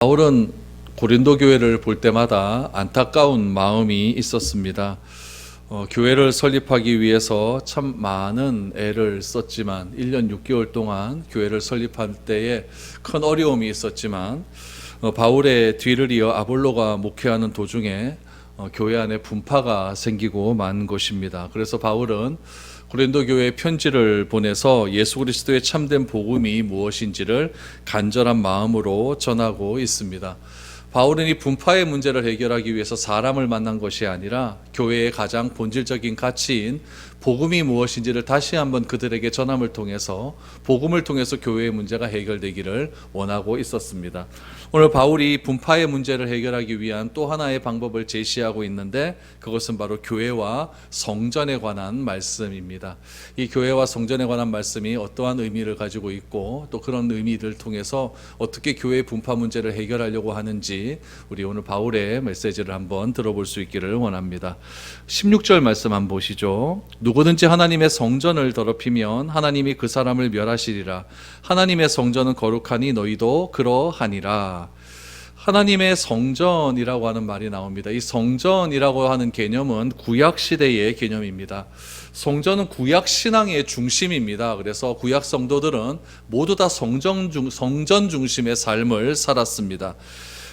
바울은 고린도 교회를 볼 때마다 안타까운 마음이 있었습니다. 교회를 설립하기 위해서 참 많은 애를 썼지만 1년 6개월 동안 교회를 설립할 때에 큰 어려움이 있었지만 바울의 뒤를 이어 아볼로가 목회하는 도중에 교회 안에 분파가 생기고 만 것입니다. 그래서 바울은 고린도 교회에 편지를 보내서 예수 그리스도의 참된 복음이 무엇인지를 간절한 마음으로 전하고 있습니다. 바울은 이 분파의 문제를 해결하기 위해서 사람을 만난 것이 아니라 교회의 가장 본질적인 가치인 복음이 무엇인지를 다시 한번 그들에게 전함을 통해서 복음을 통해서 교회의 문제가 해결되기를 원하고 있었습니다. 오늘 바울이 분파의 문제를 해결하기 위한 또 하나의 방법을 제시하고 있는데 그것은 바로 교회와 성전에 관한 말씀입니다. 이 교회와 성전에 관한 말씀이 어떠한 의미를 가지고 있고 또 그런 의미를 통해서 어떻게 교회의 분파 문제를 해결하려고 하는지 우리 오늘 바울의 메시지를 한번 들어볼 수 있기를 원합니다. 16절 말씀 한번 보시죠. 누구든지 하나님의 성전을 더럽히면 하나님이 그 사람을 멸하시리라. 하나님의 성전은 거룩하니 너희도 그러하니라. 하나님의 성전이라고 하는 말이 나옵니다. 이 성전이라고 하는 개념은 구약시대의 개념입니다. 성전은 구약신앙의 중심입니다. 그래서 구약 성도들은 모두 다 성전 중심의 삶을 살았습니다.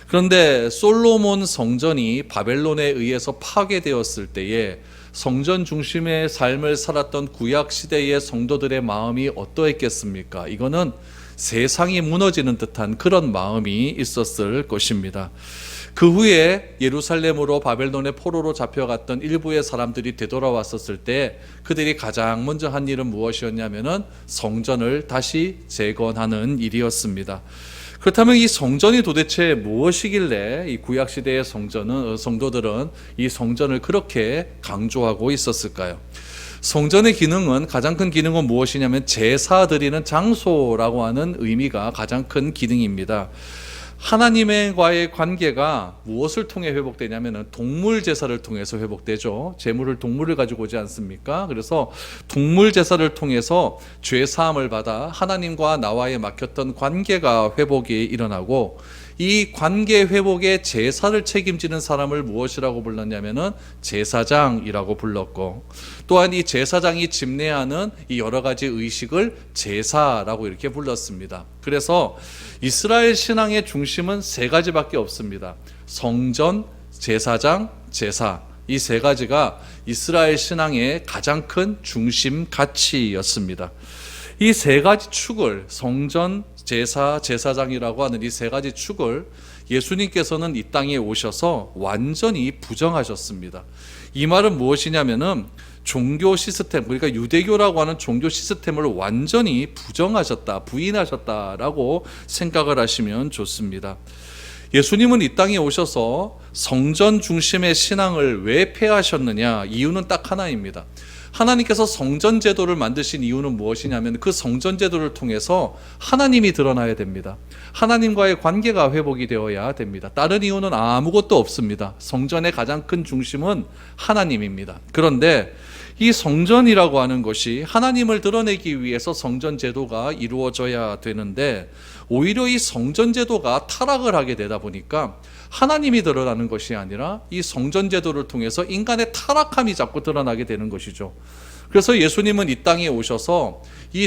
그런데 솔로몬 성전이 바벨론에 의해서 파괴되었을 때에 성전 중심의 삶을 살았던 구약시대의 성도들의 마음이 어떠했겠습니까? 이거는 세상이 무너지는 듯한 그런 마음이 있었을 것입니다. 그 후에 예루살렘으로 바벨론의 포로로 잡혀갔던 일부의 사람들이 되돌아왔었을 때 그들이 가장 먼저 한 일은 무엇이었냐면은 성전을 다시 재건하는 일이었습니다. 그렇다면 이 성전이 도대체 무엇이길래 이 구약시대의 성도들은 이 성전을 그렇게 강조하고 있었을까요? 성전의 기능은, 가장 큰 기능은 무엇이냐면 제사 드리는 장소라고 하는 의미가 가장 큰 기능입니다. 하나님과의 관계가 무엇을 통해 회복되냐면 동물 제사를 통해서 회복되죠. 동물을 가지고 오지 않습니까? 그래서 동물 제사를 통해서 죄 사함을 받아 하나님과 나와의 막혔던 관계가 회복이 일어나고, 이 관계 회복의 제사를 책임지는 사람을 무엇이라고 불렀냐면은 제사장이라고 불렀고, 또한 이 제사장이 집례하는 이 여러 가지 의식을 제사라고 이렇게 불렀습니다. 그래서 이스라엘 신앙의 중심은 세 가지밖에 없습니다. 성전, 제사장, 제사. 이 세 가지가 이스라엘 신앙의 가장 큰 중심 가치였습니다. 이 세 가지 축을, 성전, 제사, 제사장이라고 하는 이 세 가지 축을 예수님께서는 이 땅에 오셔서 완전히 부정하셨습니다. 이 말은 무엇이냐면은 종교 시스템, 그러니까 유대교라고 하는 종교 시스템을 완전히 부인하셨다라고 생각을 하시면 좋습니다. 예수님은 이 땅에 오셔서 성전 중심의 신앙을 왜 폐하셨느냐? 이유는 딱 하나입니다. 하나님께서 성전 제도를 만드신 이유는 무엇이냐면 그 성전 제도를 통해서 하나님이 드러나야 됩니다. 하나님과의 관계가 회복이 되어야 됩니다. 다른 이유는 아무것도 없습니다. 성전의 가장 큰 중심은 하나님입니다. 그런데 이 성전이라고 하는 것이 하나님을 드러내기 위해서 성전 제도가 이루어져야 되는데, 오히려 이 성전 제도가 타락을 하게 되다 보니까 하나님이 드러나는 것이 아니라 이 성전 제도를 통해서 인간의 타락함이 자꾸 드러나게 되는 것이죠. 그래서 예수님은 이 땅에 오셔서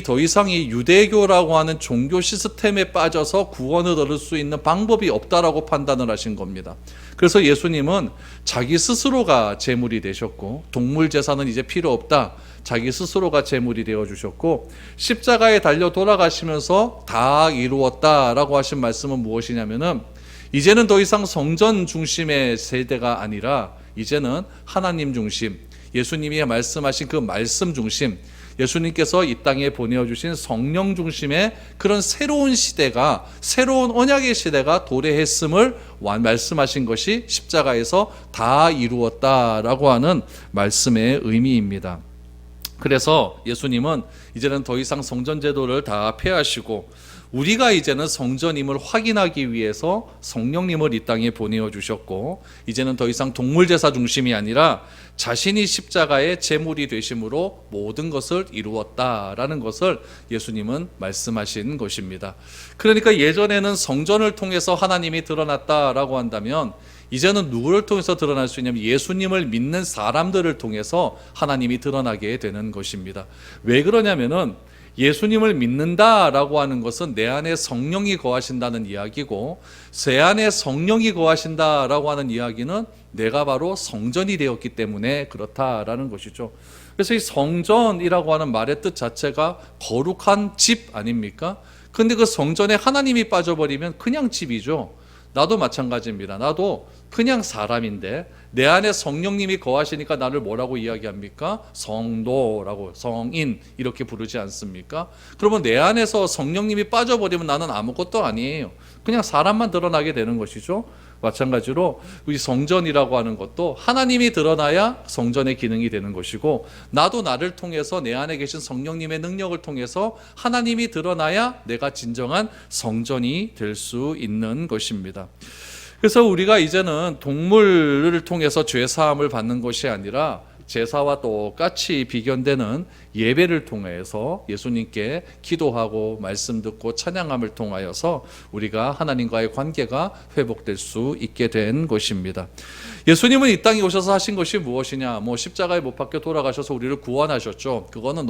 더 이상 이 유대교라고 하는 종교 시스템에 빠져서 구원을 얻을 수 있는 방법이 없다라고 판단을 하신 겁니다. 그래서 예수님은 자기 스스로가 제물이 되셨고, 동물 제사는 이제 필요 없다, 자기 스스로가 제물이 되어주셨고, 십자가에 달려 돌아가시면서 다 이루었다라고 하신 말씀은 무엇이냐면은 이제는 더 이상 성전 중심의 세대가 아니라 이제는 하나님 중심, 예수님이 말씀하신 그 말씀 중심, 예수님께서 이 땅에 보내주신 성령 중심의 그런 새로운 시대가, 새로운 언약의 시대가 도래했음을 말씀하신 것이 십자가에서 다 이루었다라고 하는 말씀의 의미입니다. 그래서 예수님은 이제는 더 이상 성전 제도를 다 폐하시고 우리가 이제는 성전임을 확인하기 위해서 성령님을 이 땅에 보내어 주셨고, 이제는 더 이상 동물 제사 중심이 아니라 자신이 십자가의 제물이 되심으로 모든 것을 이루었다라는 것을 예수님은 말씀하신 것입니다. 그러니까 예전에는 성전을 통해서 하나님이 드러났다라고 한다면, 이제는 누구를 통해서 드러날 수 있냐면 예수님을 믿는 사람들을 통해서 하나님이 드러나게 되는 것입니다. 왜 그러냐면은 예수님을 믿는다라고 하는 것은 내 안에 성령이 거하신다는 이야기고, 제 안에 성령이 거하신다라고 하는 이야기는 내가 바로 성전이 되었기 때문에 그렇다라는 것이죠. 그래서 이 성전이라고 하는 말의 뜻 자체가 거룩한 집 아닙니까? 근데 그 성전에 하나님이 빠져버리면 그냥 집이죠. 나도 마찬가지입니다. 나도 그냥 사람인데 내 안에 성령님이 거하시니까 나를 뭐라고 이야기합니까? 성도라고, 성인 이렇게 부르지 않습니까? 그러면 내 안에서 성령님이 빠져버리면 나는 아무것도 아니에요. 그냥 사람만 드러나게 되는 것이죠. 마찬가지로 이 성전이라고 하는 것도 하나님이 드러나야 성전의 기능이 되는 것이고, 나도 나를 통해서 내 안에 계신 성령님의 능력을 통해서 하나님이 드러나야 내가 진정한 성전이 될 수 있는 것입니다. 그래서 우리가 이제는 동물을 통해서 죄 사함을 받는 것이 아니라 제사와 똑같이 비견되는 예배를 통해서 예수님께 기도하고 말씀 듣고 찬양함을 통하여서 우리가 하나님과의 관계가 회복될 수 있게 된 것입니다. 예수님은 이 땅에 오셔서 하신 것이 무엇이냐? 십자가에 못 박혀 돌아가셔서 우리를 구원하셨죠. 그거는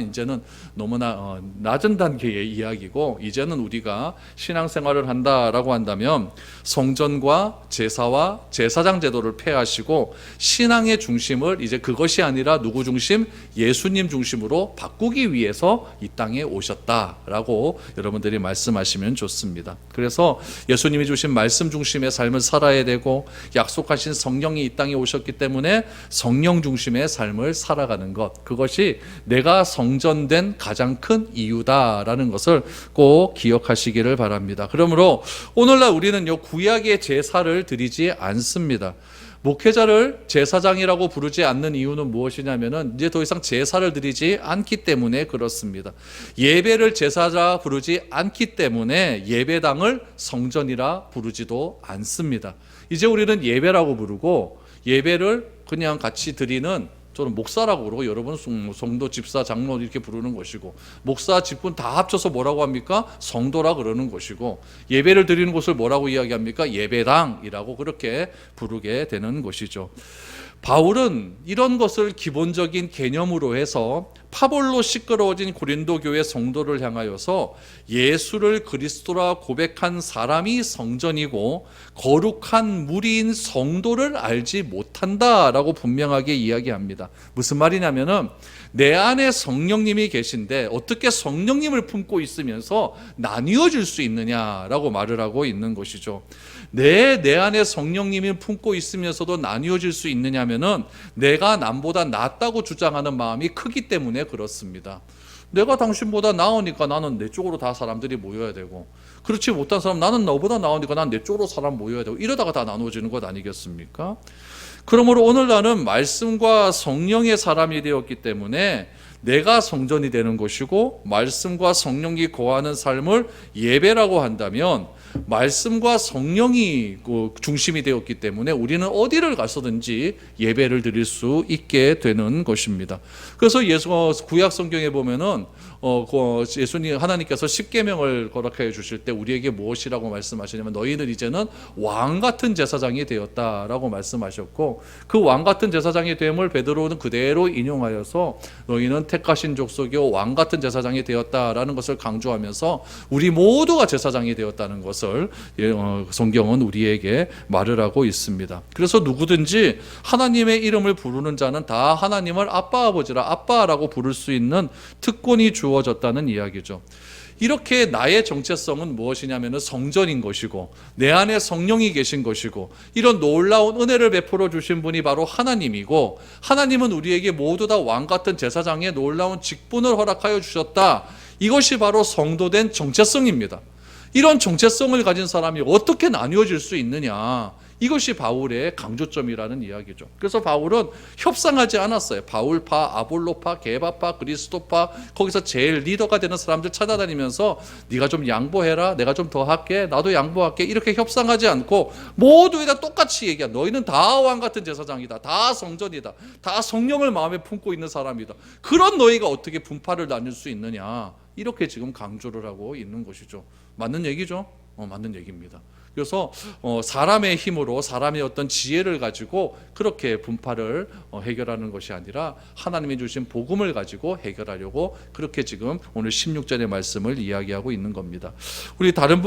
이제는 너무나 낮은 단계의 이야기고, 이제는 우리가 신앙생활을 한다라고 한다면 성전과 제사와 제사장 제도를 폐하시고 신앙의 중심을 이제 그것이 아니라 누구 중심? 예수님 중심으로 바꾸기 위해서 이 땅에 오셨다라고 여러분들이 말씀하시면 좋습니다. 그래서 예수님이 주신 말씀 중심의 삶을 살아야 되고, 약속하신 성령이 이 땅에 오셨기 때문에 성령 중심의 삶을 살아가는 것, 그것이 내가 성전된 가장 큰 이유다라는 것을 꼭 기억하시기를 바랍니다. 그러므로 오늘날 우리는 구약의 제사를 드리지 않습니다. 목회자를 제사장이라고 부르지 않는 이유는 무엇이냐면은 이제 더 이상 제사를 드리지 않기 때문에 그렇습니다. 예배를 제사자 부르지 않기 때문에 예배당을 성전이라 부르지도 않습니다. 이제 우리는 예배라고 부르고, 예배를 그냥 같이 드리는, 저는 목사라고 그러고 여러분 성도, 집사, 장로 이렇게 부르는 것이고, 목사, 집분 다 합쳐서 뭐라고 합니까? 성도라 그러는 것이고, 예배를 드리는 곳을 뭐라고 이야기합니까? 예배당이라고 그렇게 부르게 되는 것이죠. 바울은 이런 것을 기본적인 개념으로 해서 파벌로 시끄러워진 고린도 교회 성도를 향하여서 예수를 그리스도라 고백한 사람이 성전이고 거룩한 무리인 성도를 알지 못한다라고 분명하게 이야기합니다. 무슨 말이냐면은 내 안에 성령님이 계신데 어떻게 성령님을 품고 있으면서 나뉘어질 수 있느냐라고 말을 하고 있는 것이죠. 내 안에 성령님이 품고 있으면서도 나뉘어질 수 있느냐면은 내가 남보다 낫다고 주장하는 마음이 크기 때문에 그렇습니다. 내가 당신보다 나으니까 나는 내 쪽으로 다 사람들이 모여야 되고, 그렇지 못한 사람, 나는 너보다 나으니까 난 내 쪽으로 사람 모여야 되고, 이러다가 다 나누어지는 것 아니겠습니까? 그러므로 오늘 나는 말씀과 성령의 사람이 되었기 때문에 내가 성전이 되는 것이고, 말씀과 성령이 거하는 삶을 예배라고 한다면 말씀과 성령이 중심이 되었기 때문에 우리는 어디를 가서든지 예배를 드릴 수 있게 되는 것입니다. 그래서 구약 성경에 보면은 예수님 하나님께서 십계명을 거룩하여 주실 때 우리에게 무엇이라고 말씀하시냐면, 너희는 이제는 왕 같은 제사장이 되었다라고 말씀하셨고, 그 왕 같은 제사장이 됨을 베드로는 그대로 인용하여서 너희는 택하신 족속이요 왕 같은 제사장이 되었다라는 것을 강조하면서 우리 모두가 제사장이 되었다는 것을 성경은 우리에게 말을 하고 있습니다. 그래서 누구든지 하나님의 이름을 부르는 자는 다 하나님을 아빠, 아버지라, 아빠라고 부를 수 있는 특권이 주어졌다는 이야기죠. 이렇게 나의 정체성은 무엇이냐면 성전인 것이고, 내 안에 성령이 계신 것이고, 이런 놀라운 은혜를 베풀어 주신 분이 바로 하나님이고, 하나님은 우리에게 모두 다 왕같은 제사장의 놀라운 직분을 허락하여 주셨다. 이것이 바로 성도된 정체성입니다. 이런 정체성을 가진 사람이 어떻게 나뉘어질 수 있느냐, 이것이 바울의 강조점이라는 이야기죠. 그래서 바울은 협상하지 않았어요. 바울파, 아볼로파, 게바파, 그리스도파, 거기서 제일 리더가 되는 사람들 찾아다니면서 네가 좀 양보해라, 내가 좀 더 할게, 나도 양보할게, 이렇게 협상하지 않고 모두에다 똑같이 얘기한, 너희는 다 왕 같은 제사장이다, 다 성전이다, 다 성령을 마음에 품고 있는 사람이다, 그런 너희가 어떻게 분파를 나눌 수 있느냐, 이렇게 지금 강조를 하고 있는 것이죠. 맞는 얘기죠? 맞는 얘기입니다. 그래서 사람의 힘으로, 사람의 어떤 지혜를 가지고 그렇게 분파를 해결하는 것이 아니라 하나님이 주신 복음을 가지고 해결하려고 그렇게 지금 오늘 16절의 말씀을 이야기하고 있는 겁니다. 우리 다른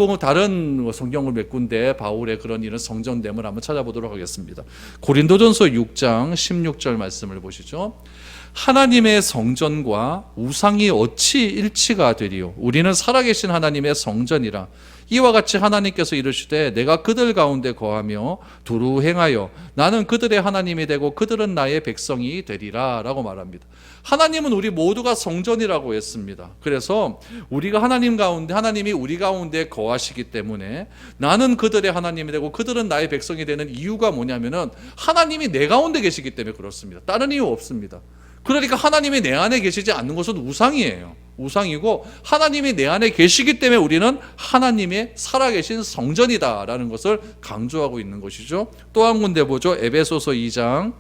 성경을 몇 군데 바울의 그런 이런 성전됨을 한번 찾아보도록 하겠습니다. 고린도전서 6장 16절 말씀을 보시죠. 하나님의 성전과 우상이 어찌 일치가 되리요? 우리는 살아계신 하나님의 성전이라. 이와 같이 하나님께서 이르시되 내가 그들 가운데 거하며 두루 행하여 나는 그들의 하나님이 되고 그들은 나의 백성이 되리라 라고 말합니다. 하나님은 우리 모두가 성전이라고 했습니다. 그래서 우리가 하나님 가운데, 하나님이 우리 가운데 거하시기 때문에 나는 그들의 하나님이 되고 그들은 나의 백성이 되는 이유가 뭐냐면은 하나님이 내 가운데 계시기 때문에 그렇습니다. 다른 이유 없습니다. 그러니까 하나님이 내 안에 계시지 않는 것은 우상이에요. 우상이고 하나님이 내 안에 계시기 때문에 우리는 하나님의 살아계신 성전이다라는 것을 강조하고 있는 것이죠. 또 한 군데 보죠. 에베소서 2장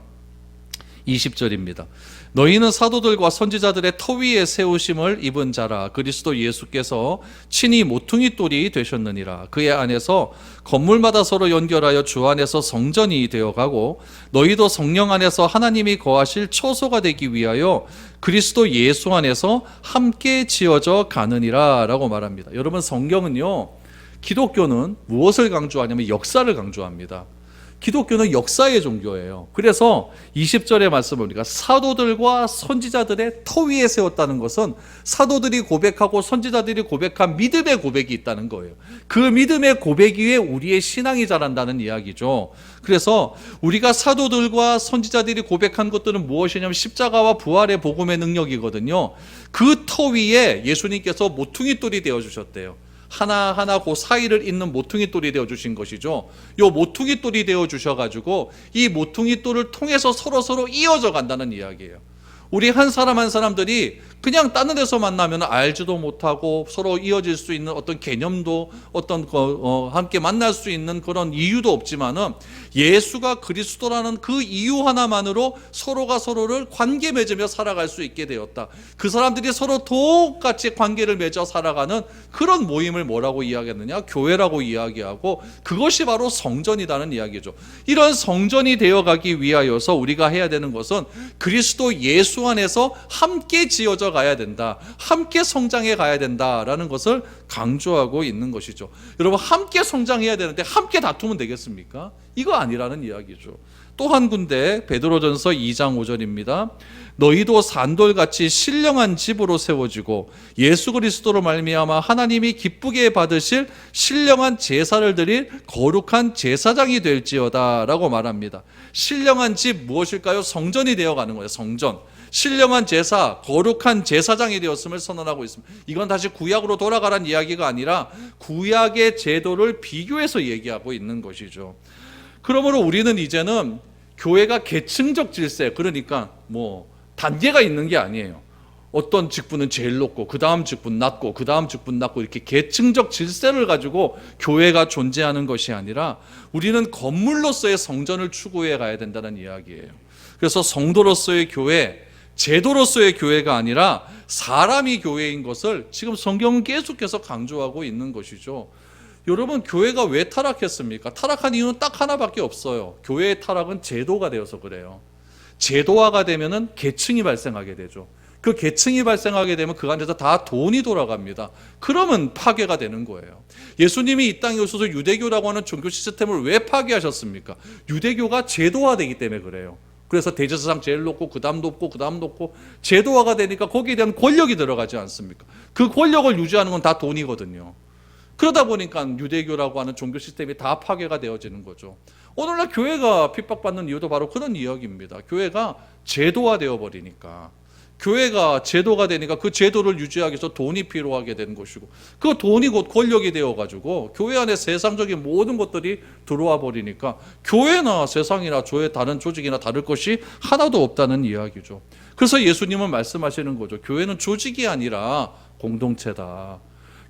20절입니다. 너희는 사도들과 선지자들의 터 위에 세우심을 입은 자라. 그리스도 예수께서 친히 모퉁이 돌이 되셨느니라. 그의 안에서 건물마다 서로 연결하여 주 안에서 성전이 되어가고 너희도 성령 안에서 하나님이 거하실 처소가 되기 위하여 그리스도 예수 안에서 함께 지어져 가느니라 라고 말합니다. 여러분, 성경은요, 기독교는 무엇을 강조하냐면 역사를 강조합니다. 기독교는 역사의 종교예요. 그래서 20절의 말씀을 보니까 사도들과 선지자들의 터 위에 세웠다는 것은 사도들이 고백하고 선지자들이 고백한 믿음의 고백이 있다는 거예요. 그 믿음의 고백 위에 우리의 신앙이 자란다는 이야기죠. 그래서 우리가 사도들과 선지자들이 고백한 것들은 무엇이냐면 십자가와 부활의 복음의 능력이거든요. 그 터 위에 예수님께서 모퉁이 돌이 되어주셨대요. 하나하나 그 사이를 잇는 모퉁이 돌이 되어 주신 것이죠. 이 모퉁이 돌이 되어 주셔가지고 이 모퉁이 돌을 통해서 서로 이어져 간다는 이야기예요. 우리 한 사람 한 사람들이 그냥 다른 데서 만나면 알지도 못하고 서로 이어질 수 있는 어떤 개념도 함께 만날 수 있는 그런 이유도 없지만은 예수가 그리스도라는 그 이유 하나만으로 서로가 서로를 관계 맺으며 살아갈 수 있게 되었다. 그 사람들이 서로 똑같이 관계를 맺어 살아가는 그런 모임을 뭐라고 이야기했느냐? 교회라고 이야기하고 그것이 바로 성전이라는 이야기죠. 이런 성전이 되어가기 위하여서 우리가 해야 되는 것은 그리스도 예수 안에서 함께 지어져 가야 된다. 함께 성장해 가야 된다라는 것을 강조하고 있는 것이죠. 여러분, 함께 성장해야 되는데 함께 다투면 되겠습니까? 이거 아니라는 이야기죠. 또 한 군데 베드로전서 2장 5절입니다. 너희도 산돌같이 신령한 집으로 세워지고 예수 그리스도로 말미암아 하나님이 기쁘게 받으실 신령한 제사를 드릴 거룩한 제사장이 될지어다 라고 말합니다. 신령한 집 무엇일까요? 성전이 되어가는 거예요. 성전. 신령한 제사, 거룩한 제사장이 되었음을 선언하고 있습니다. 이건 다시 구약으로 돌아가란 이야기가 아니라 구약의 제도를 비교해서 얘기하고 있는 것이죠. 그러므로 우리는 이제는 교회가 계층적 질서, 그러니까 단계가 있는 게 아니에요. 어떤 직분은 제일 높고 그 다음 직분 낮고 그 다음 직분 낮고 이렇게 계층적 질서를 가지고 교회가 존재하는 것이 아니라 우리는 건물로서의 성전을 추구해 가야 된다는 이야기예요. 그래서 성도로서의 교회, 제도로서의 교회가 아니라 사람이 교회인 것을 지금 성경은 계속해서 강조하고 있는 것이죠. 여러분, 교회가 왜 타락했습니까? 타락한 이유는 딱 하나밖에 없어요. 교회의 타락은 제도가 되어서 그래요. 제도화가 되면은 계층이 발생하게 되죠. 그 계층이 발생하게 되면 그 안에서 다 돈이 돌아갑니다. 그러면 파괴가 되는 거예요. 예수님이 이 땅에 오셔서 유대교라고 하는 종교 시스템을 왜 파괴하셨습니까? 유대교가 제도화되기 때문에 그래요. 그래서 대제사장 제일 높고 그 다음 높고 그 다음 높고 제도화가 되니까 거기에 대한 권력이 들어가지 않습니까? 그 권력을 유지하는 건 다 돈이거든요. 그러다 보니까 유대교라고 하는 종교 시스템이 다 파괴가 되어지는 거죠. 오늘날 교회가 핍박받는 이유도 바로 그런 이야기입니다. 교회가 제도화되어 버리니까. 교회가 제도가 되니까 그 제도를 유지하기 위해서 돈이 필요하게 되는 것이고, 그 돈이 곧 권력이 되어가지고 교회 안에 세상적인 모든 것들이 들어와 버리니까 교회나 세상이나 다른 조직이나 다를 것이 하나도 없다는 이야기죠. 그래서 예수님은 말씀하시는 거죠. 교회는 조직이 아니라 공동체다.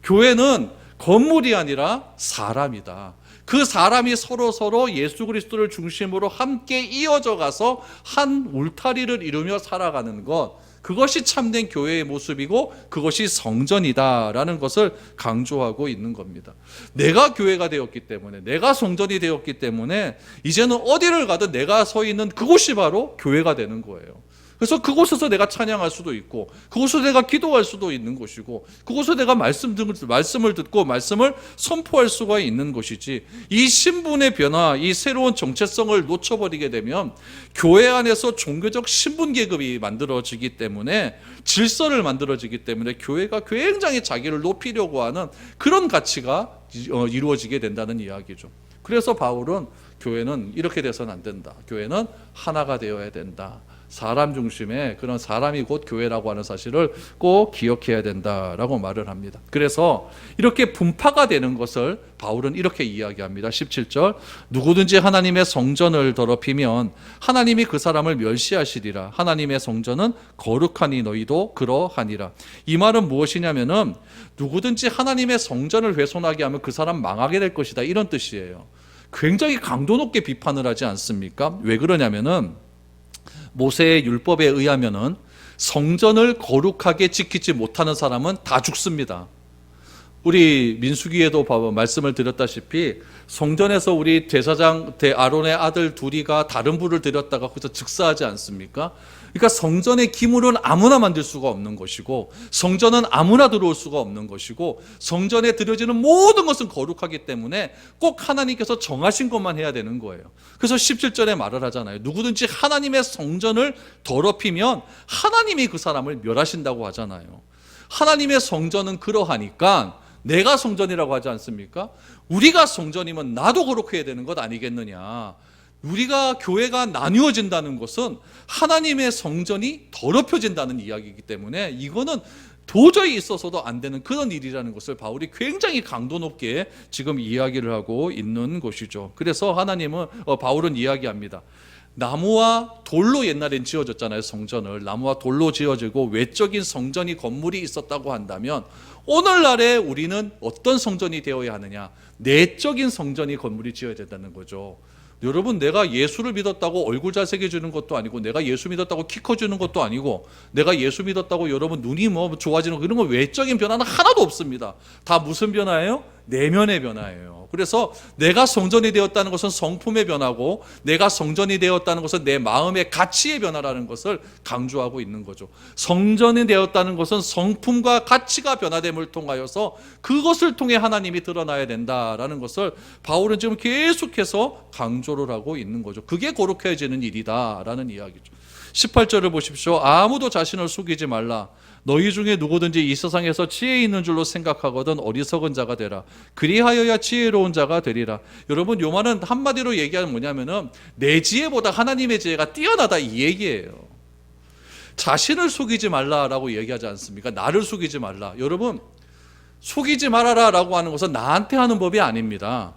교회는 건물이 아니라 사람이다. 그 사람이 서로 예수 그리스도를 중심으로 함께 이어져 가서 한 울타리를 이루며 살아가는 것, 그것이 참된 교회의 모습이고 그것이 성전이다라는 것을 강조하고 있는 겁니다. 내가 교회가 되었기 때문에, 내가 성전이 되었기 때문에 이제는 어디를 가든 내가 서 있는 그곳이 바로 교회가 되는 거예요. 그래서 그곳에서 내가 찬양할 수도 있고, 그곳에서 내가 기도할 수도 있는 것이고, 그곳에서 내가 말씀을 듣고 말씀을 선포할 수가 있는 것이지, 이 신분의 변화, 이 새로운 정체성을 놓쳐버리게 되면 교회 안에서 종교적 신분 계급이 만들어지기 때문에, 질서를 만들어지기 때문에 교회가 굉장히 자기를 높이려고 하는 그런 가치가 이루어지게 된다는 이야기죠. 그래서 바울은 교회는 이렇게 돼서는 안 된다. 교회는 하나가 되어야 된다. 사람 중심의 그런 사람이 곧 교회라고 하는 사실을 꼭 기억해야 된다라고 말을 합니다. 그래서 이렇게 분파가 되는 것을 바울은 이렇게 이야기합니다. 17절, 누구든지 하나님의 성전을 더럽히면 하나님이 그 사람을 멸시하시리라. 하나님의 성전은 거룩하니 너희도 그러하니라. 이 말은 무엇이냐면은 누구든지 하나님의 성전을 훼손하게 하면 그 사람 망하게 될 것이다, 이런 뜻이에요. 굉장히 강도 높게 비판을 하지 않습니까? 왜 그러냐면은 모세의 율법에 의하면은 성전을 거룩하게 지키지 못하는 사람은 다 죽습니다. 우리 민수기에도 말씀을 드렸다시피 성전에서 우리 제사장 아론의 아들 둘이가 다른 불을 드렸다가 거기서 즉사하지 않습니까? 그러니까 성전의 기물은 아무나 만들 수가 없는 것이고, 성전은 아무나 들어올 수가 없는 것이고, 성전에 드려지는 모든 것은 거룩하기 때문에 꼭 하나님께서 정하신 것만 해야 되는 거예요. 그래서 17절에 말을 하잖아요. 누구든지 하나님의 성전을 더럽히면 하나님이 그 사람을 멸하신다고 하잖아요. 하나님의 성전은 그러하니까 내가 성전이라고 하지 않습니까? 우리가 성전이면 나도 거룩해야 되는 것 아니겠느냐. 우리가 교회가 나뉘어진다는 것은 하나님의 성전이 더럽혀진다는 이야기이기 때문에 이거는 도저히 있어서도 안 되는 그런 일이라는 것을 바울이 굉장히 강도 높게 지금 이야기를 하고 있는 것이죠. 그래서 바울은 이야기합니다. 나무와 돌로 옛날엔 지어졌잖아요. 성전을 나무와 돌로 지어지고 외적인 성전이 건물이 있었다고 한다면, 오늘날에 우리는 어떤 성전이 되어야 하느냐? 내적인 성전이 건물이 지어야 된다는 거죠. 여러분, 내가 예수를 믿었다고 얼굴 잘생겨주는 것도 아니고, 내가 예수 믿었다고 키 커주는 것도 아니고, 내가 예수 믿었다고 여러분 눈이 좋아지는 거, 이런 거 외적인 변화는 하나도 없습니다. 다 무슨 변화예요? 내면의 변화예요. 그래서 내가 성전이 되었다는 것은 성품의 변화고, 내가 성전이 되었다는 것은 내 마음의 가치의 변화라는 것을 강조하고 있는 거죠. 성전이 되었다는 것은 성품과 가치가 변화됨을 통하여서 그것을 통해 하나님이 드러나야 된다라는 것을 바울은 지금 계속해서 강조를 하고 있는 거죠. 그게 거룩해지는 일이다라는 이야기죠. 18절을 보십시오. 아무도 자신을 속이지 말라. 너희 중에 누구든지 이 세상에서 지혜 있는 줄로 생각하거든 어리석은 자가 되라. 그리하여야 지혜로운 자가 되리라. 여러분, 요 말은 한마디로 얘기하면 뭐냐면은 내 지혜보다 하나님의 지혜가 뛰어나다, 이 얘기예요. 자신을 속이지 말라라고 얘기하지 않습니까? 나를 속이지 말라. 여러분, 속이지 말아라라고 하는 것은 나한테 하는 법이 아닙니다.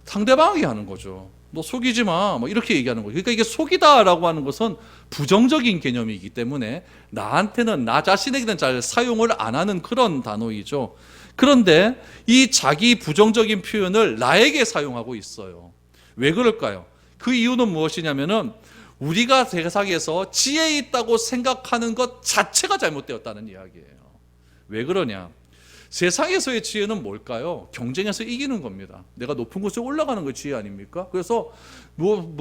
상대방에게 하는 거죠. 너 속이지 마, 뭐 이렇게 얘기하는 거예요. 그러니까 이게 속이다라고 하는 것은 부정적인 개념이기 때문에 나한테는, 나 자신에게는 잘 사용을 안 하는 그런 단어이죠. 그런데 이 자기 부정적인 표현을 나에게 사용하고 있어요. 왜 그럴까요? 그 이유는 무엇이냐면은 우리가 세상에서 지혜 있다고 생각하는 것 자체가 잘못되었다는 이야기예요. 왜 그러냐? 세상에서의 지혜는 뭘까요? 경쟁에서 이기는 겁니다. 내가 높은 곳에 올라가는 게 지혜 아닙니까? 그래서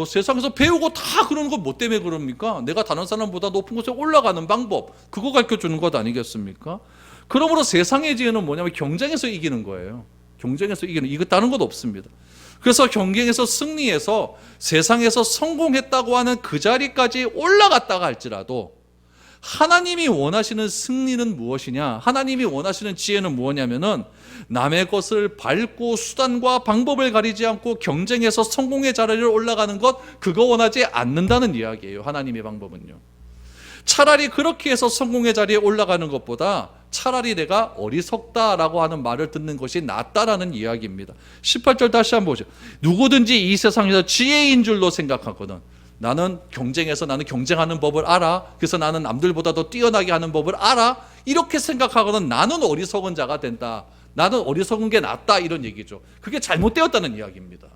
세상에서 배우고 다 그러는 건 뭐 때문에 그럽니까? 내가 다른 사람보다 높은 곳에 올라가는 방법, 그거 가르쳐주는 것 아니겠습니까? 그러므로 세상의 지혜는 뭐냐면 경쟁에서 이기는 거예요. 경쟁에서 이기는, 이거 다른 것 없습니다. 그래서 경쟁에서 승리해서 세상에서 성공했다고 하는 그 자리까지 올라갔다가 할지라도 하나님이 원하시는 승리는 무엇이냐? 하나님이 원하시는 지혜는 무엇이냐면은 남의 것을 밟고 수단과 방법을 가리지 않고 경쟁에서 성공의 자리를 올라가는 것, 그거 원하지 않는다는 이야기예요. 하나님의 방법은요. 차라리 그렇게 해서 성공의 자리에 올라가는 것보다 차라리 내가 어리석다라고 하는 말을 듣는 것이 낫다라는 이야기입니다. 18절 다시 한번 보죠. 누구든지 이 세상에서 지혜인 줄로 생각하거든. 나는 경쟁해서 나는 경쟁하는 법을 알아. 그래서 나는 남들보다 더 뛰어나게 하는 법을 알아. 이렇게 생각하거든. 나는 어리석은 자가 된다. 나는 어리석은 게 낫다. 이런 얘기죠. 그게 잘못되었다는 이야기입니다.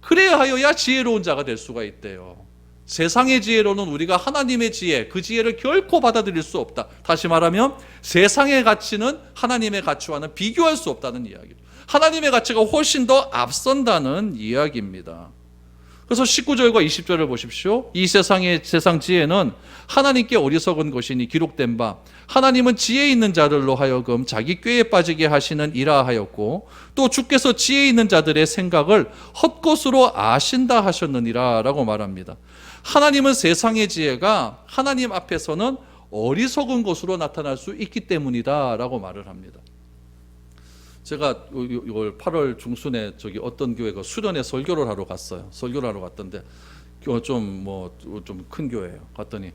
그래야 하여야 지혜로운 자가 될 수가 있대요. 세상의 지혜로는 우리가 하나님의 지혜, 그 지혜를 결코 받아들일 수 없다. 다시 말하면 세상의 가치는 하나님의 가치와는 비교할 수 없다는 이야기죠. 하나님의 가치가 훨씬 더 앞선다는 이야기입니다. 그래서 19절과 20절을 보십시오. 이 세상 지혜는 하나님께 어리석은 것이니 기록된 바 하나님은 지혜 있는 자들로 하여금 자기 꾀에 빠지게 하시는 이라 하였고 또 주께서 지혜 있는 자들의 생각을 헛것으로 아신다 하셨느니라 라고 말합니다. 하나님은 세상의 지혜가 하나님 앞에서는 어리석은 것으로 나타날 수 있기 때문이다 라고 말을 합니다. 제가 이걸 8월 중순에 저기 어떤 교회가 수련회 설교를 하러 갔어요. 설교를 하러 갔던데 좀 큰 교회예요. 갔더니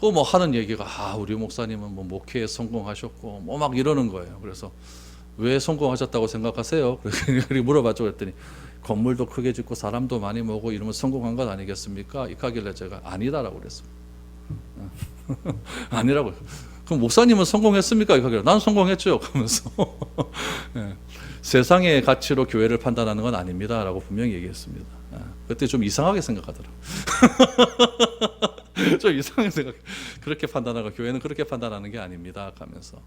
그 뭐 하는 얘기가 우리 목사님은 뭐 목회에 성공하셨고 뭐 막 이러는 거예요. 그래서 왜 성공하셨다고 생각하세요? 그렇게 물어봤죠. 그랬더니 건물도 크게 짓고 사람도 많이 모으고 이러면 성공한 것 아니겠습니까? 이카길래 제가 아니다라고 그랬어요. 아니라고요. 그럼 목사님은 성공했습니까? 이카길래 난 성공했죠. 그러면서 세상의 가치로 교회를 판단하는 건 아닙니다라고 분명히 얘기했습니다. 그때 좀 이상하게 생각하더라고요. 좀 이상하게 생각. 그렇게 판단하고 교회는 그렇게 판단하는 게 아닙니다. 하면서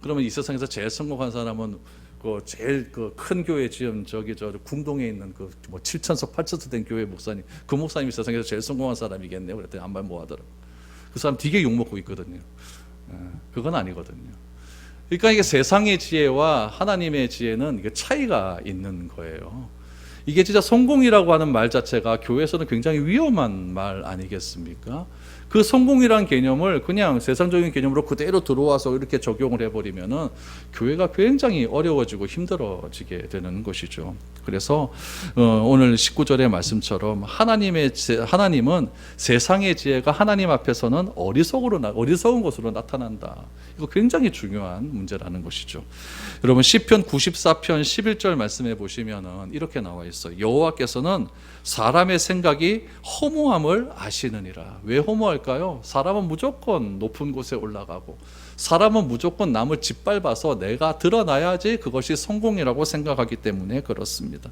그러면 이 세상에서 제일 성공한 사람은 제일 큰 교회 지금 저 궁동에 있는 뭐 7천석 8천석 된 교회 목사님, 그 목사님이 세상에서 제일 성공한 사람이겠네요. 그랬더니 아무 말 뭐 하더라고. 그 사람 되게 욕 먹고 있거든요. 그건 아니거든요. 그러니까 이게 세상의 지혜와 하나님의 지혜는 이게 차이가 있는 거예요. 이게 진짜 성공이라고 하는 말 자체가 교회에서는 굉장히 위험한 말 아니겠습니까? 그 성공이란 개념을 그냥 세상적인 개념으로 그대로 들어와서 이렇게 적용을 해버리면은 교회가 굉장히 어려워지고 힘들어지게 되는 것이죠. 그래서 오늘 19절의 말씀처럼 하나님은 세상의 지혜가 하나님 앞에서는 어리석은 것으로 나타난다. 이거 굉장히 중요한 문제라는 것이죠. 여러분 시편 94편 11절 말씀해 보시면은 이렇게 나와 있어요. 여호와께서는 사람의 생각이 허무함을 아시느니라. 왜 허무할까요? 사람은 무조건 높은 곳에 올라가고 사람은 무조건 남을 짓밟아서 내가 드러나야지 그것이 성공이라고 생각하기 때문에 그렇습니다.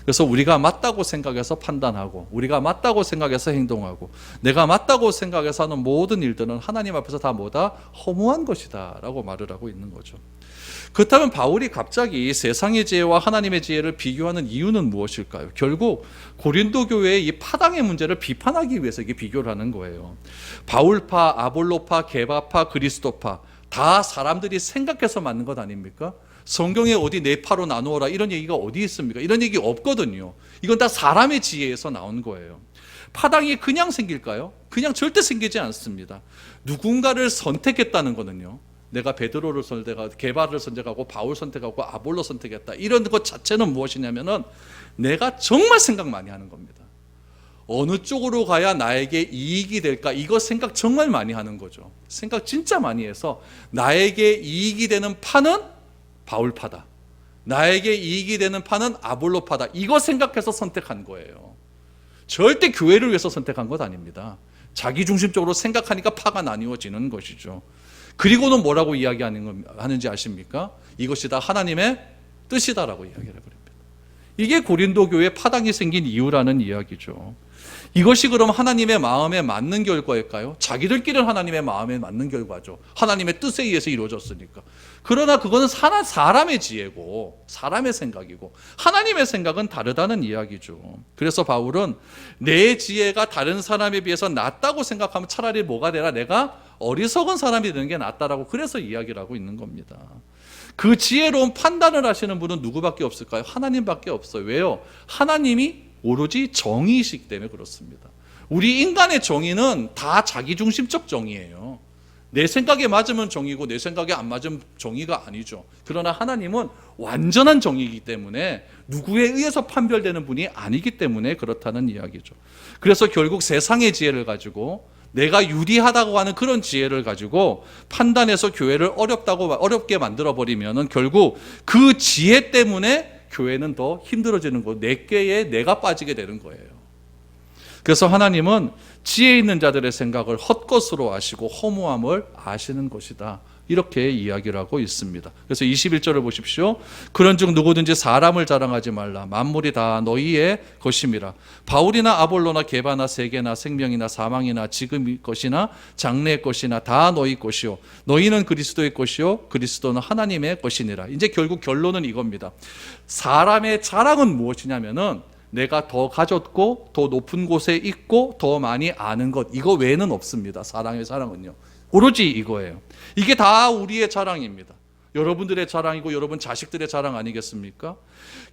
그래서 우리가 맞다고 생각해서 판단하고 우리가 맞다고 생각해서 행동하고 내가 맞다고 생각해서 하는 모든 일들은 하나님 앞에서 다 뭐다? 허무한 것이다 라고 말을 하고 있는 거죠. 그렇다면 바울이 갑자기 세상의 지혜와 하나님의 지혜를 비교하는 이유는 무엇일까요? 결국 고린도 교회의 이 파당의 문제를 비판하기 위해서 이게 비교를 하는 거예요. 바울파, 아볼로파, 게바파, 그리스도파 다 사람들이 생각해서 만든 것 아닙니까? 성경에 어디 네 파로 나누어라 이런 얘기가 어디 있습니까? 이런 얘기 없거든요. 이건 다 사람의 지혜에서 나온 거예요. 파당이 그냥 생길까요? 그냥 절대 생기지 않습니다. 누군가를 선택했다는 거는요. 내가 베드로를 선택하고 게바를 선택하고 바울 선택하고 아볼로 선택했다. 이런 것 자체는 무엇이냐면은 내가 정말 생각 많이 하는 겁니다. 어느 쪽으로 가야 나에게 이익이 될까? 이거 생각 정말 많이 하는 거죠. 생각 진짜 많이 해서 나에게 이익이 되는 파는 바울파다. 나에게 이익이 되는 파는 아볼로파다. 이거 생각해서 선택한 거예요. 절대 교회를 위해서 선택한 것 아닙니다. 자기중심적으로 생각하니까 파가 나뉘어지는 것이죠. 그리고는 뭐라고 이야기하는지 아십니까? 이것이 다 하나님의 뜻이다라고 이야기를 해버립니다. 이게 고린도 교회에 파당이 생긴 이유라는 이야기죠. 이것이 그럼 하나님의 마음에 맞는 결과일까요? 자기들끼리는 하나님의 마음에 맞는 결과죠. 하나님의 뜻에 의해서 이루어졌으니까. 그러나 그거는 사람의 지혜고 사람의 생각이고 하나님의 생각은 다르다는 이야기죠. 그래서 바울은 내 지혜가 다른 사람에 비해서 낫다고 생각하면 차라리 뭐가 되라? 내가 어리석은 사람이 되는 게 낫다라고 그래서 이야기를 하고 있는 겁니다. 그 지혜로운 판단을 하시는 분은 누구밖에 없을까요? 하나님밖에 없어요. 왜요? 하나님이 오로지 정의이시기 때문에 그렇습니다. 우리 인간의 정의는 다 자기중심적 정의예요. 내 생각에 맞으면 정의고 내 생각에 안 맞으면 정의가 아니죠. 그러나 하나님은 완전한 정의이기 때문에 누구에 의해서 판별되는 분이 아니기 때문에 그렇다는 이야기죠. 그래서 결국 세상의 지혜를 가지고 내가 유리하다고 하는 그런 지혜를 가지고 판단해서 교회를 어렵게 만들어버리면 결국 그 지혜 때문에 교회는 더 힘들어지는 거, 내께에 내가 빠지게 되는 거예요. 그래서 하나님은 지혜 있는 자들의 생각을 헛것으로 아시고 허무함을 아시는 것이다, 이렇게 이야기를 하고 있습니다. 그래서 21절을 보십시오. 그런즉 누구든지 사람을 자랑하지 말라. 만물이 다 너희의 것임이라. 바울이나 아볼로나 게바나 세계나 생명이나 사망이나 지금의 것이나 장래의 것이나 다 너희 것이요 너희는 그리스도의 것이요 그리스도는 하나님의 것이니라. 이제 결국 결론은 이겁니다. 사람의 자랑은 무엇이냐면은 내가 더 가졌고 더 높은 곳에 있고 더 많이 아는 것, 이거 외에는 없습니다. 사람의 자랑은요, 오로지 이거예요. 이게 다 우리의 자랑입니다. 여러분들의 자랑이고 여러분 자식들의 자랑 아니겠습니까?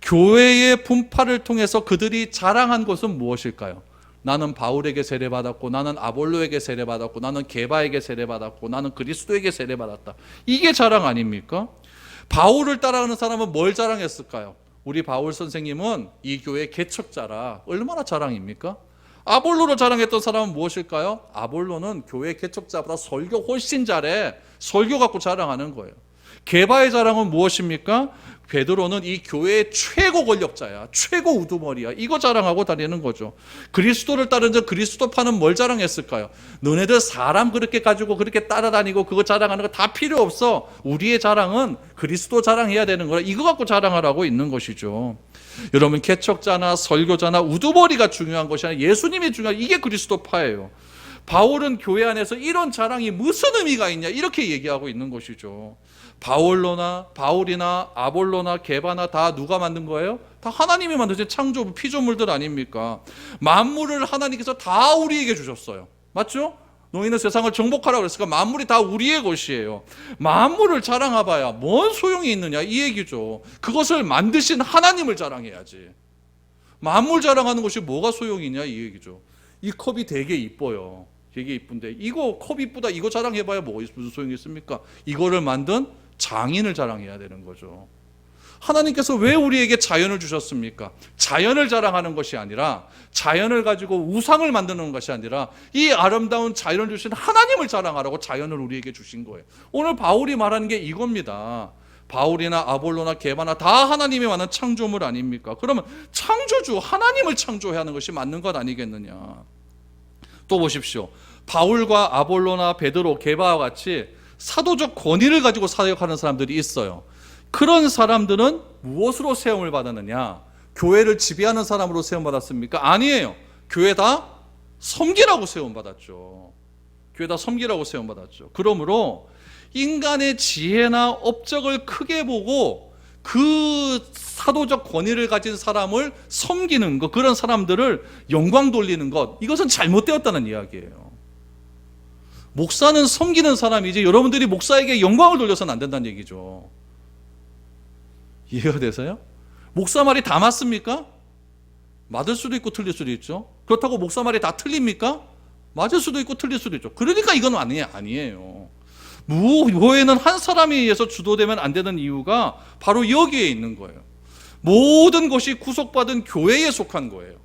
교회의 분파를 통해서 그들이 자랑한 것은 무엇일까요? 나는 바울에게 세례받았고, 나는 아볼로에게 세례받았고, 나는 게바에게 세례받았고, 나는 그리스도에게 세례받았다. 이게 자랑 아닙니까? 바울을 따라가는 사람은 뭘 자랑했을까요? 우리 바울 선생님은 이 교회의 개척자라. 얼마나 자랑입니까? 아볼로를 자랑했던 사람은 무엇일까요? 아볼로는 교회 개척자보다 설교 훨씬 잘해. 설교 갖고 자랑하는 거예요. 게바의 자랑은 무엇입니까? 베드로는 이 교회의 최고 권력자야, 최고 우두머리야, 이거 자랑하고 다니는 거죠. 그리스도를 따른 자 그리스도파는 뭘 자랑했을까요? 너네들 사람 그렇게 가지고 그렇게 따라다니고 그거 자랑하는 거 다 필요 없어. 우리의 자랑은 그리스도 자랑해야 되는 거라. 이거 갖고 자랑하라고 있는 것이죠. 여러분, 개척자나 설교자나 우두머리가 중요한 것이 아니라 예수님이 중요한, 이게 그리스도파예요. 바울은 교회 안에서 이런 자랑이 무슨 의미가 있냐, 이렇게 얘기하고 있는 것이죠. 바울이나 아볼로나 게바나 다 누가 만든 거예요? 다 하나님이 만드신 창조부 피조물들 아닙니까? 만물을 하나님께서 다 우리에게 주셨어요. 맞죠? 너희는 세상을 정복하라고 그랬으니까 만물이 다 우리의 것이에요. 만물을 자랑해봐야 뭔 소용이 있느냐, 이 얘기죠. 그것을 만드신 하나님을 자랑해야지. 만물 자랑하는 것이 뭐가 소용이 있냐, 이 얘기죠. 이 컵이 되게 이뻐요. 되게 이쁜데 이거 컵 이쁘다, 이거 자랑해봐야 뭐 무슨 소용이 있습니까? 이거를 만든 장인을 자랑해야 되는 거죠. 하나님께서 왜 우리에게 자연을 주셨습니까? 자연을 자랑하는 것이 아니라, 자연을 가지고 우상을 만드는 것이 아니라 이 아름다운 자연을 주신 하나님을 자랑하라고 자연을 우리에게 주신 거예요. 오늘 바울이 말하는 게 이겁니다. 바울이나 아볼로나 게바나 다 하나님이 만든 창조물 아닙니까? 그러면 창조주 하나님을 창조해야 하는 것이 맞는 것 아니겠느냐. 또 보십시오. 바울과 아볼로나 베드로, 게바와 같이 사도적 권위를 가지고 사역하는 사람들이 있어요. 그런 사람들은 무엇으로 세움을 받았느냐? 교회를 지배하는 사람으로 세움받았습니까? 아니에요. 교회 다 섬기라고 세움받았죠. 교회 다 섬기라고 세움받았죠. 그러므로 인간의 지혜나 업적을 크게 보고 그 사도적 권위를 가진 사람을 섬기는 것, 그런 사람들을 영광 돌리는 것, 이것은 잘못되었다는 이야기예요. 목사는 섬기는 사람이지 여러분들이 목사에게 영광을 돌려서는 안 된다는 얘기죠. 이해가 되세요? 목사 말이 다 맞습니까? 맞을 수도 있고 틀릴 수도 있죠. 그렇다고 목사 말이 다 틀립니까? 맞을 수도 있고 틀릴 수도 있죠. 그러니까 이건 아니에요. 무교회는 한 사람에 의해서 주도되면 안 되는 이유가 바로 여기에 있는 거예요. 모든 것이 구속받은 교회에 속한 거예요.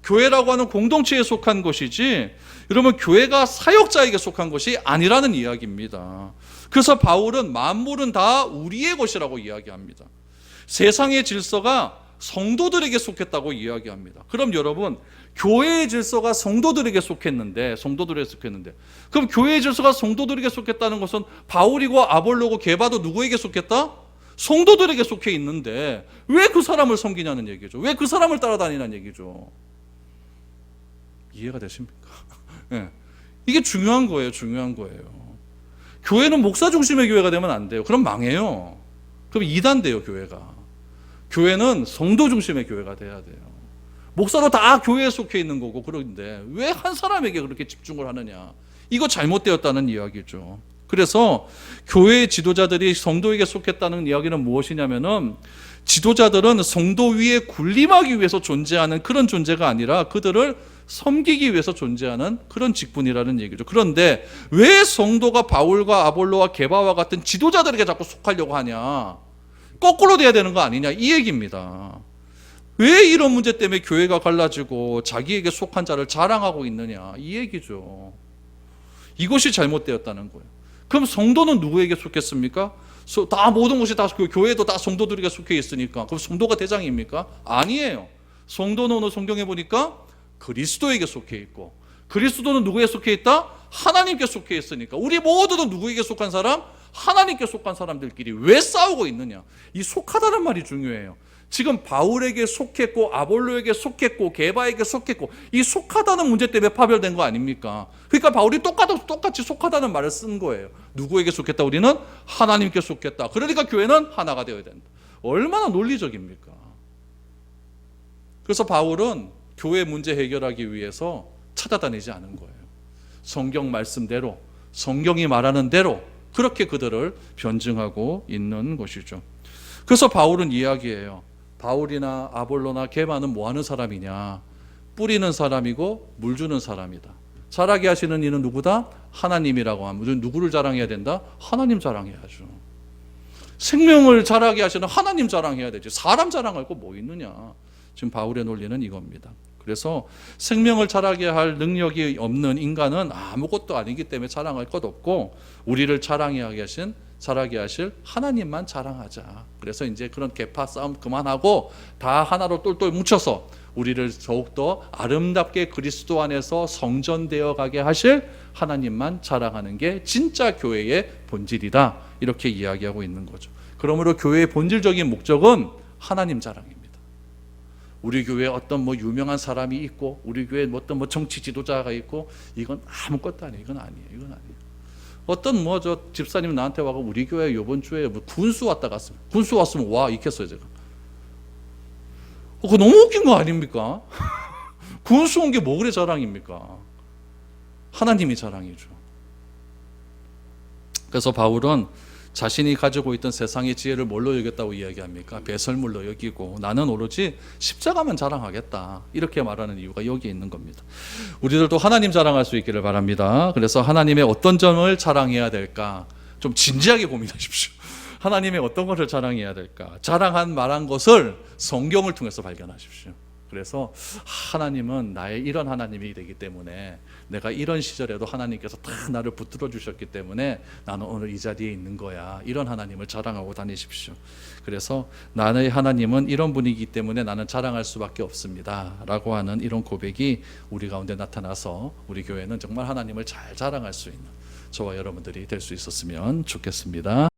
교회라고 하는 공동체에 속한 것이지, 여러분, 교회가 사역자에게 속한 것이 아니라는 이야기입니다. 그래서 바울은 만물은 다 우리의 것이라고 이야기합니다. 세상의 질서가 성도들에게 속했다고 이야기합니다. 그럼 여러분, 교회의 질서가 성도들에게 속했는데, 그럼 교회의 질서가 성도들에게 속했다는 것은 바울이고 아볼로고 게바도 누구에게 속했다? 성도들에게 속해 있는데 왜 그 사람을 섬기냐는 얘기죠. 왜 그 사람을 따라다니냐는 얘기죠. 이해가 되십니까? 네. 이게 중요한 거예요. 교회는 목사 중심의 교회가 되면 안 돼요. 그럼 망해요. 그럼 이단 돼요, 교회가. 교회는 성도 중심의 교회가 돼야 돼요. 목사도 다 교회에 속해 있는 거고, 그런데 왜 한 사람에게 그렇게 집중을 하느냐. 이거 잘못되었다는 이야기죠. 그래서 교회의 지도자들이 성도에게 속했다는 이야기는 무엇이냐면은, 지도자들은 성도 위에 군림하기 위해서 존재하는 그런 존재가 아니라 그들을 섬기기 위해서 존재하는 그런 직분이라는 얘기죠. 그런데 왜 성도가 바울과 아볼로와 게바와 같은 지도자들에게 자꾸 속하려고 하냐? 거꾸로 돼야 되는 거 아니냐, 이 얘기입니다. 왜 이런 문제 때문에 교회가 갈라지고 자기에게 속한 자를 자랑하고 있느냐, 이 얘기죠. 이것이 잘못되었다는 거예요. 그럼 성도는 누구에게 속했습니까? 다 모든 것이 다 교회도 다 성도들에게 속해 있으니까 그럼 성도가 대장입니까? 아니에요. 성도는 오늘 성경에 보니까 그리스도에게 속해 있고, 그리스도는 누구에 속해 있다? 하나님께 속해 있으니까 우리 모두도 누구에게 속한 사람? 하나님께 속한 사람들끼리 왜 싸우고 있느냐? 이 속하다는 말이 중요해요. 지금 바울에게 속했고 아볼로에게 속했고 게바에게 속했고, 이 속하다는 문제 때문에 파별된 거 아닙니까? 그러니까 바울이 똑같이 속하다는 말을 쓴 거예요. 누구에게 속했다? 우리는 하나님께 속했다. 그러니까 교회는 하나가 되어야 된다. 얼마나 논리적입니까? 그래서 바울은 교회 문제 해결하기 위해서 찾아다니지 않은 거예요. 성경 말씀대로, 성경이 말하는 대로 그렇게 그들을 변증하고 있는 것이죠. 그래서 바울은 이야기해요. 바울이나 아볼로나 게바는 뭐 하는 사람이냐? 뿌리는 사람이고 물 주는 사람이다. 자라게 하시는 이는 누구다? 하나님이라고 하면 누구를 자랑해야 된다? 하나님 자랑해야죠. 생명을 자라게 하시는 하나님 자랑해야 되지. 사람 자랑할 거 뭐 있느냐? 지금 바울의 논리는 이겁니다. 그래서 생명을 자라게 할 능력이 없는 인간은 아무것도 아니기 때문에 자랑할 것 없고, 우리를 자라게 하실 하나님만 자랑하자. 그래서 이제 그런 계파 싸움 그만하고 다 하나로 똘똘 뭉쳐서 우리를 더욱더 아름답게 그리스도 안에서 성전되어 가게 하실 하나님만 자랑하는 게 진짜 교회의 본질이다. 이렇게 이야기하고 있는 거죠. 그러므로 교회의 본질적인 목적은 하나님 자랑입니다. 우리 교회에 어떤 유명한 사람이 있고, 우리 교회에 어떤 정치 지도자가 있고, 이건 아무것도 아니에요. 이건 아니에요. 어떤 저 집사님 나한테 와서 우리 교회 이번 주에 군수 왔다 갔으면, 군수 왔으면 와 있겠어요 제가. 그거 너무 웃긴 거 아닙니까? 군수 온 게 뭐 그래 자랑입니까? 하나님이 자랑이죠. 그래서 바울은 자신이 가지고 있던 세상의 지혜를 뭘로 여겼다고 이야기합니까? 배설물로 여기고 나는 오로지 십자가만 자랑하겠다. 이렇게 말하는 이유가 여기에 있는 겁니다. 우리들도 하나님 자랑할 수 있기를 바랍니다. 그래서 하나님의 어떤 점을 자랑해야 될까? 좀 진지하게 고민하십시오. 하나님의 어떤 것을 자랑해야 될까? 말한 것을 성경을 통해서 발견하십시오. 그래서 하나님은 나의 이런 하나님이 되기 때문에, 내가 이런 시절에도 하나님께서 다 나를 붙들어 주셨기 때문에 나는 오늘 이 자리에 있는 거야. 이런 하나님을 자랑하고 다니십시오. 그래서 나의 하나님은 이런 분이기 때문에 나는 자랑할 수밖에 없습니다 라고 하는 이런 고백이 우리 가운데 나타나서 우리 교회는 정말 하나님을 잘 자랑할 수 있는 저와 여러분들이 될 수 있었으면 좋겠습니다.